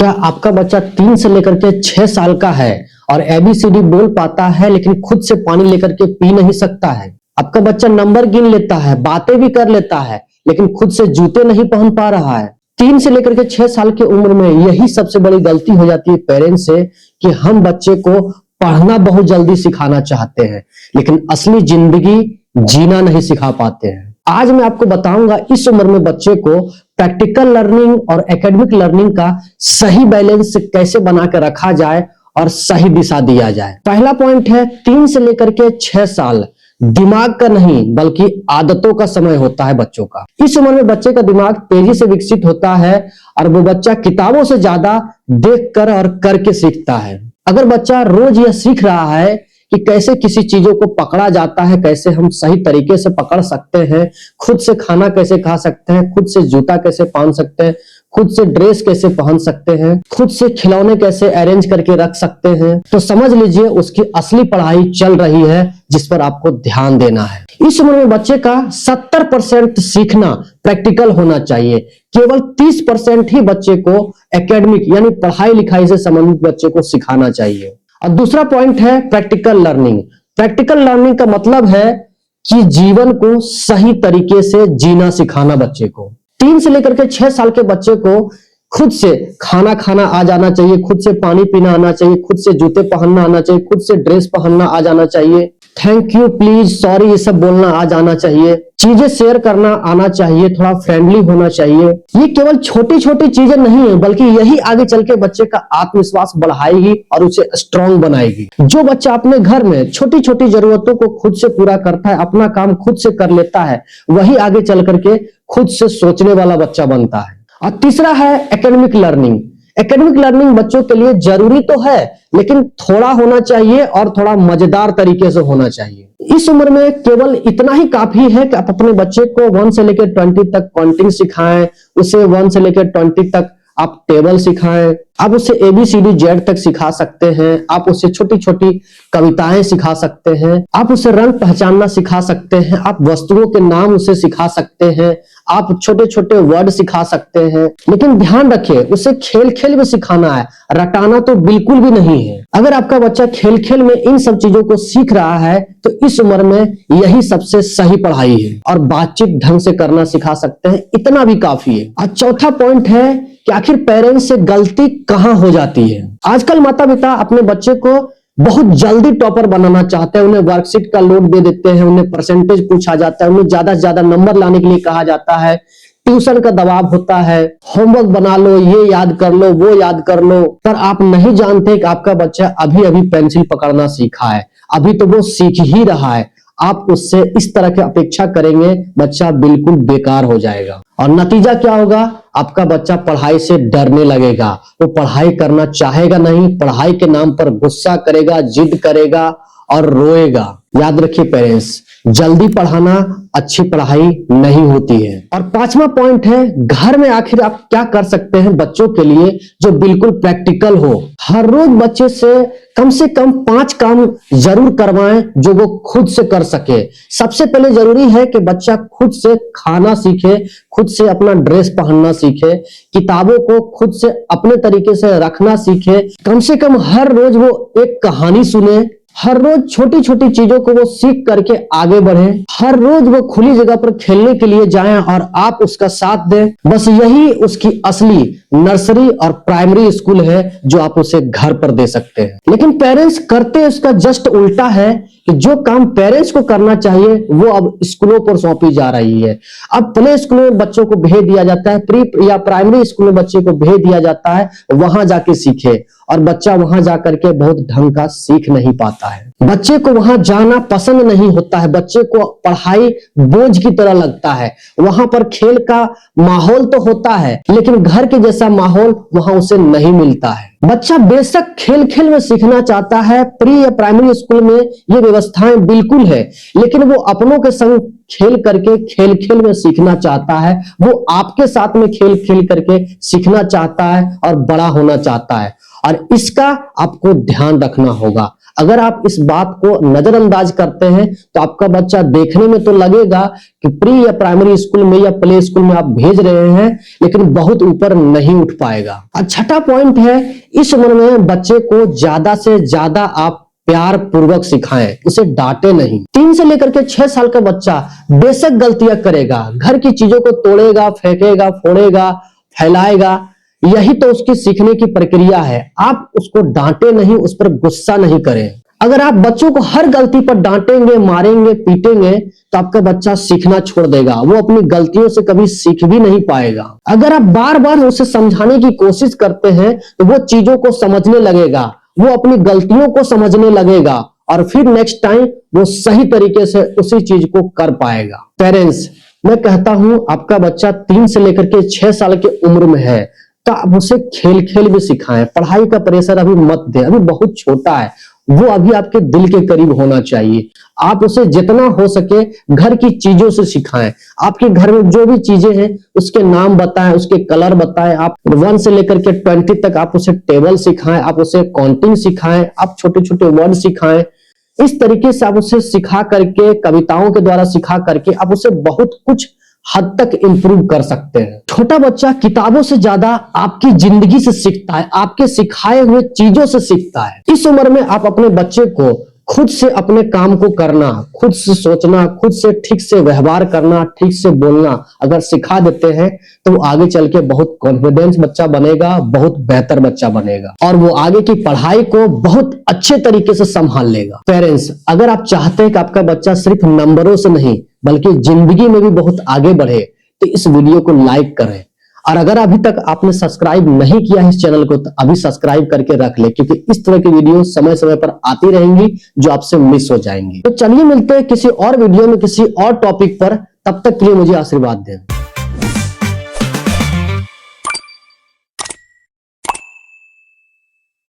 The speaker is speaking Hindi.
क्या आपका बच्चा 3 से लेकर के 6 साल का है और एबीसीडी बोल पाता है लेकिन खुद से पानी लेकर के पी नहीं सकता है? आपका बच्चा नंबर गिन लेता है, बातें भी कर लेता है, लेकिन खुद से जूते नहीं पहन पा रहा है। 3 से लेकर के 6 साल की उम्र में यही सबसे बड़ी गलती हो जाती है पेरेंट्स से कि हम बच्चे को पढ़ना बहुत जल्दी सिखाना चाहते हैं, लेकिन असली जिंदगी जीना नहीं सिखा पाते हैं। आज मैं आपको बताऊंगा इस उम्र में बच्चे को प्रैक्टिकल लर्निंग और एकेडमिक लर्निंग का सही बैलेंस कैसे बना के रखा जाए और सही दिशा दिया जाए। पहला पॉइंट है 3 से लेकर के 6 साल दिमाग का नहीं बल्कि आदतों का समय होता है बच्चों का। इस उम्र में बच्चे का दिमाग तेजी से विकसित होता है और वो बच्चा किताबों से ज्यादा देख कर और करके सीखता है। अगर बच्चा रोज यह सीख रहा है कि कैसे किसी चीजों को पकड़ा जाता है, कैसे हम सही तरीके से पकड़ सकते हैं, खुद से खाना कैसे खा सकते हैं, खुद से जूता कैसे पहन सकते हैं, खुद से ड्रेस कैसे पहन सकते हैं, खुद से खिलौने कैसे अरेंज करके रख सकते हैं, तो समझ लीजिए उसकी असली पढ़ाई चल रही है जिस पर आपको ध्यान देना है। इस उम्र में बच्चे का 70% सीखना प्रैक्टिकल होना चाहिए। केवल 30% ही बच्चे को एकेडमिक यानी पढ़ाई लिखाई से संबंधित बच्चे को सिखाना चाहिए। और दूसरा पॉइंट है प्रैक्टिकल लर्निंग। प्रैक्टिकल लर्निंग का मतलब है कि जीवन को सही तरीके से जीना सिखाना बच्चे को। 3 से लेकर के 6 साल के बच्चे को खुद से खाना खाना आ जाना चाहिए, खुद से पानी पीना आना चाहिए, खुद से जूते पहनना आना चाहिए, खुद से ड्रेस पहनना आ जाना चाहिए, थैंक यू, प्लीज, सॉरी, ये सब बोलना आ जाना चाहिए, चीजें शेयर करना आना चाहिए, थोड़ा फ्रेंडली होना चाहिए। ये केवल छोटी छोटी चीजें नहीं है बल्कि यही आगे चल के बच्चे का आत्मविश्वास बढ़ाएगी और उसे स्ट्रांग बनाएगी। जो बच्चा अपने घर में छोटी छोटी जरूरतों को खुद से पूरा करता है, अपना काम खुद से कर लेता है, वही आगे चल करके खुद से सोचने वाला बच्चा बनता है। और तीसरा है एकेडमिक लर्निंग। एकेडमिक लर्निंग बच्चों के लिए जरूरी तो है लेकिन थोड़ा होना चाहिए और थोड़ा मजेदार तरीके से होना चाहिए। इस उम्र में केवल इतना ही काफी है कि आप अपने बच्चे को 1 से लेकर 20 तक काउंटिंग सिखाएं, उसे 1 से लेकर 20 तक आप टेबल सिखाएं, आप उसे ABCD Z तक सिखा सकते हैं, आप उसे छोटी छोटी कविताएं सिखा सकते हैं, आप उसे रंग पहचानना सिखा सकते हैं, आप वस्तुओं के नाम उसे सिखा सकते हैं, आप छोटे छोटे वर्ड सिखा सकते हैं। लेकिन ध्यान रखिए उसे खेल खेल में सिखाना है, रटाना तो बिल्कुल भी नहीं है। अगर आपका बच्चा खेल खेल में इन सब चीजों को सीख रहा है तो इस उम्र में यही सबसे सही पढ़ाई है और बातचीत ढंग से करना सिखा सकते हैं, इतना भी काफी है। और चौथा पॉइंट है कि आखिर पेरेंट्स से गलती कहां हो जाती है। आजकल माता पिता अपने बच्चे को बहुत जल्दी टॉपर बनाना चाहते हैं, उन्हें वर्कशीट का लोड दे देते हैं, उन्हें परसेंटेज पूछा जाता है, उन्हें ज्यादा से ज्यादा नंबर लाने के लिए कहा जाता है, ट्यूशन का दबाव होता है, होमवर्क बना लो, ये याद कर लो, वो याद कर लो। पर आप नहीं जानते कि आपका बच्चा अभी अभी पेंसिल पकड़ना सीखा है, अभी तो वो सीख ही रहा है। आप उससे इस तरह की अपेक्षा करेंगे, बच्चा बिल्कुल बेकार हो जाएगा और नतीजा क्या होगा, आपका बच्चा पढ़ाई से डरने लगेगा, वो पढ़ाई करना चाहेगा नहीं, पढ़ाई के नाम पर गुस्सा करेगा, जिद करेगा और रोएगा। याद रखिए पेरेंट्स, जल्दी पढ़ाना अच्छी पढ़ाई नहीं होती है। और 5वां पॉइंट है घर में आखिर आप क्या कर सकते हैं बच्चों के लिए जो बिल्कुल प्रैक्टिकल हो। हर रोज बच्चे से कम 5 काम जरूर करवाएं जो वो खुद से कर सके। सबसे पहले जरूरी है कि बच्चा खुद से खाना सीखे, खुद से अपना ड्रेस पहनना सीखे, किताबों को खुद से अपने तरीके से रखना सीखे, कम से कम हर रोज वो एक कहानी सुने, हर रोज छोटी छोटी चीजों को वो सीख करके आगे बढ़े, हर रोज वो खुली जगह पर खेलने के लिए जाएं और आप उसका साथ दें। बस यही उसकी असली नर्सरी और प्राइमरी स्कूल है जो आप उसे घर पर दे सकते हैं। लेकिन पेरेंट्स करते उसका जस्ट उल्टा है कि जो काम पेरेंट्स को करना चाहिए वो अब स्कूलों पर सौंपी जा रही है। अब प्ले स्कूल में बच्चों को भेज दिया जाता है, प्री या प्राइमरी स्कूल में बच्चे को भेज दिया जाता है, वहां जाके सीखे, और बच्चा वहां जाकर के बहुत ढंग का सीख नहीं पाता है। बच्चे को वहां जाना पसंद नहीं होता है, बच्चे को पढ़ाई बोझ की तरह लगता है। वहां पर खेल का माहौल तो होता है लेकिन घर के जैसा माहौल वहां उसे नहीं मिलता है। बच्चा बेशक खेल खेल में सीखना चाहता है, प्री या प्राइमरी स्कूल में ये व्यवस्थाएं बिल्कुल है, लेकिन वो अपनों के संग खेल करके खेल खेल में सीखना चाहता है, वो आपके साथ में खेल खेल करके सीखना चाहता है और बड़ा होना चाहता है। और इसका आपको ध्यान रखना होगा। अगर आप इस बात को नजरअंदाज करते हैं तो आपका बच्चा देखने में तो लगेगा कि प्री या प्राइमरी स्कूल में या प्ले स्कूल में आप भेज रहे हैं, लेकिन बहुत ऊपर नहीं उठ पाएगा। और छठा पॉइंट है, इस उम्र में बच्चे को ज्यादा से ज्यादा आप प्यार पूर्वक सिखाएं, उसे डांटे नहीं। 3 से लेकर के 6 साल का बच्चा बेशक गलतियां करेगा, घर की चीजों को तोड़ेगा, फेंकेगा, फोड़ेगा, फैलाएगा, यही तो उसकी सीखने की प्रक्रिया है। आप उसको डांटे नहीं, उस पर गुस्सा नहीं करें। अगर आप बच्चों को हर गलती पर डांटेंगे, मारेंगे, पीटेंगे तो आपका बच्चा सीखना छोड़ देगा, वो अपनी गलतियों से कभी सीख भी नहीं पाएगा। अगर आप बार बार उसे समझाने की कोशिश करते हैं तो वो चीजों को समझने लगेगा, वो अपनी गलतियों को समझने लगेगा और फिर नेक्स्ट टाइम वो सही तरीके से उसी चीज को कर पाएगा। पेरेंट्स, मैं कहता हूं आपका बच्चा 3 से लेकर के 6 साल की उम्र में है तो आप उसे खेल खेल भी सिखाएं। पढ़ाई का प्रेशर अभी मत दें, अभी बहुत छोटा है, वो अभी आपके दिल के करीब होना चाहिए। आप उसे जितना हो सके घर की चीजों से सिखाएं। आपके घर में जो भी चीजें हैं उसके नाम बताएं, उसके कलर बताएं। आप 1 से लेकर के 20 तक आप उसे टेबल सिखाएं, आप उसे काउंटिंग सिखाएं, आप छोटे छोटे वर्ड सिखाएं। इस तरीके से आप उसे सिखा करके, कविताओं के द्वारा सिखा करके आप उसे बहुत कुछ हद तक इंप्रूव कर सकते हैं। छोटा बच्चा किताबों से ज्यादा आपकी जिंदगी से सीखता है, आपके सिखाए हुए चीजों से सीखता है। इस उम्र में आप अपने बच्चे को खुद से अपने काम को करना, खुद से सोचना, खुद से ठीक से व्यवहार करना, ठीक से बोलना अगर सिखा देते हैं तो वो आगे चल के बहुत कॉन्फिडेंस बच्चा बनेगा, बहुत बेहतर बच्चा बनेगा और वो आगे की पढ़ाई को बहुत अच्छे तरीके से संभाल लेगा। पेरेंट्स, अगर आप चाहते हैं कि आपका बच्चा सिर्फ नंबरों से नहीं बल्कि जिंदगी में भी बहुत आगे बढ़े तो इस वीडियो को लाइक करें। और अगर अभी तक आपने सब्सक्राइब नहीं किया है इस चैनल को तो अभी सब्सक्राइब करके रख ले, क्योंकि इस तरह की वीडियो समय समय पर आती रहेंगी जो आपसे मिस हो जाएंगी। तो चलिए मिलते हैं किसी और वीडियो में किसी और टॉपिक पर, तब तक के लिए मुझे आशीर्वाद दें।